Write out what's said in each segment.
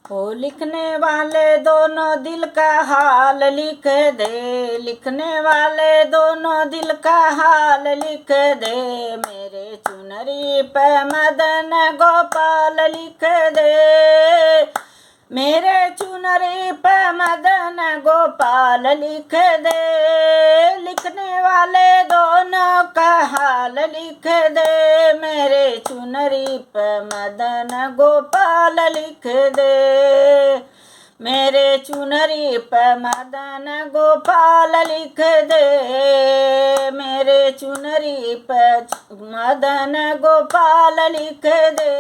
ओ लिखने वाले दोनों दिल का हाल लिख दे, लिखने वाले दोनों दिल का हाल लिख दे, मेरे चुनरी पे मदन गोपाल लिख दे, मेरे चुनरी पे मदन गोपाल लिख दे, लिखने वाले दोनों का हाल लिख दे, मेरे चुनरी पे मदन गोपाल लिख दे, मेरे चुनरी पे मदन गोपाल लिख दे, मेरे चुनरी पे मदन गोपाल लिख दे।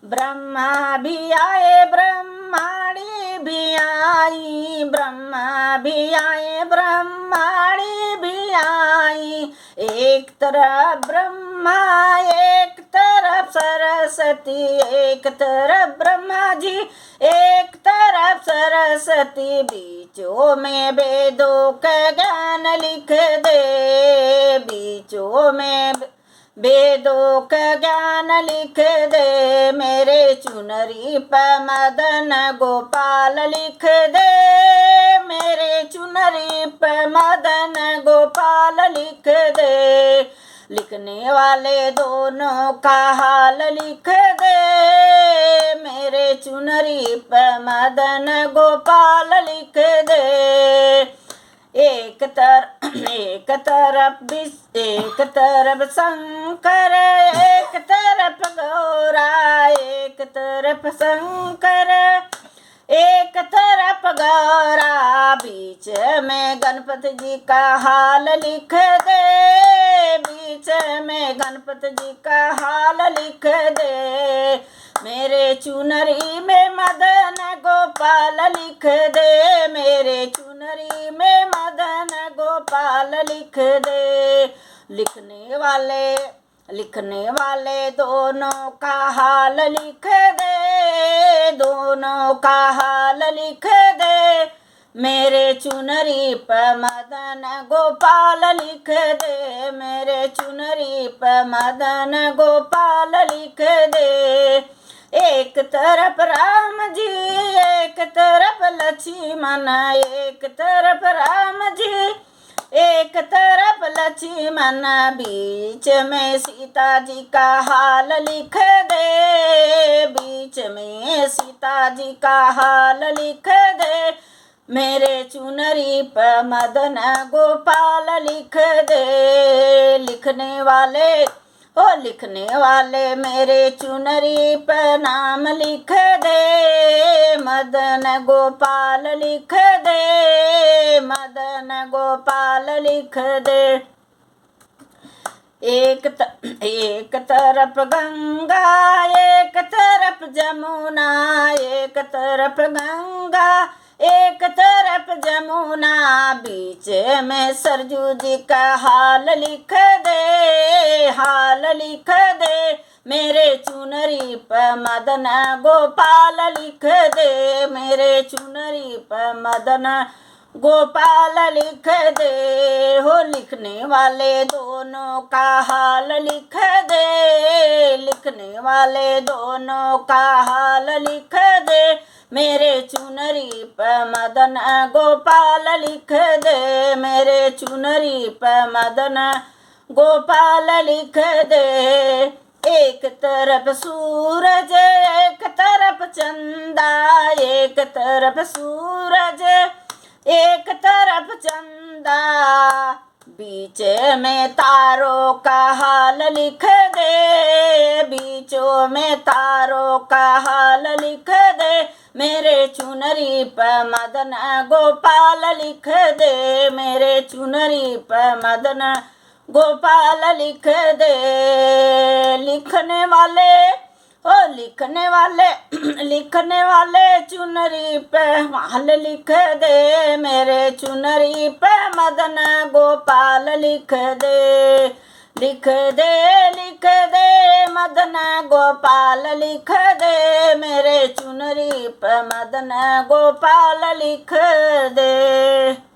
ब्रह्मा भी आए ब्रह्माणी भी आई, ब्रह्मा भी आए ब्रह्माणी भी आई, एक तरफ ब्रह्मा एक तरफ सरस्वती, एक तरफ ब्रह्मा जी एक तरफ सरस्वती, बीचों में वेदों का ज्ञान लिख दे, बीचों में वेदों का ज्ञान लिख दे, मेरे चुनरी पे मदन गोपाल लिख दे, मेरे चुनरी पे मदन गोपाल लिख दे, लिखने वाले दोनों का हाल लिख दे, मेरे चुनरी पे मदन गोपाल लिख दे, एक तरफ शंकर एक तरफ गौरा, एक तरफ शंकर एक तरफ गौरा, बीच में गणपति जी का हाल लिख दे, बीच में गणपति जी का हाल लिख दे, मेरे चुनरी में मदन गोपाल लिख दे, मेरे चुनरी में मदन गोपाल लिख दे, लिखने वाले दोनों का हाल लिख दे, दोनों का हाल लिख दे, मेरे चुनरी पे मदन गोपाल लिख दे, मेरे चुनरी पे मदन गोपाल लिख दे, एक तरफ राम जी एक तरफ लक्ष्मण, एक तरफ राम जी एक तरफ लक्ष्मण, बीच में सीता जी का हाल लिख दे, बीच में सीता जी का हाल लिख दे, मेरे चुनरी पे मदन गोपाल लिख दे, लिखने वाले मेरे चुनरी पे नाम लिख दे, मदन गोपाल लिख दे, मदन गोपाल लिख दे, एक तरफ गंगा एक तरफ जमुना, एक तरफ गंगा एक तरफ जमुना, बीच में सरजू जी का हाल लिख दे, हाल लिख दे, मेरे चुनरी पे मदन गोपाल लिख दे, मेरे चुनरी पे मदन गोपाल लिख दे, हो लिखने वाले दोनों का हाल लिख दे, लिखने वाले दोनों का हाल लिख दे, मेरे चुनरी पे मदन गोपाल लिख दे, मेरे चुनरी पे मदन गोपाल लिख दे, एक तरफ सूरज एक तरफ चंदा, एक तरफ सूरज एक तरफ चंदा, बीच में तारों का हाल लिख दे, बीचों में तारों का हाल लिख दे, मेरे चुनरी पे मदन गोपाल लिख दे, मेरे चुनरी पे मदन गोपाल लिख दे, लिखने वाले चुनरी पे हाल लिख दे, मेरे चुनरी पे मदन गोपाल लिख दे, लिख दे मदन गोपाल लिख दे, मेरे चुनरी पे मदन गोपाल लिख दे।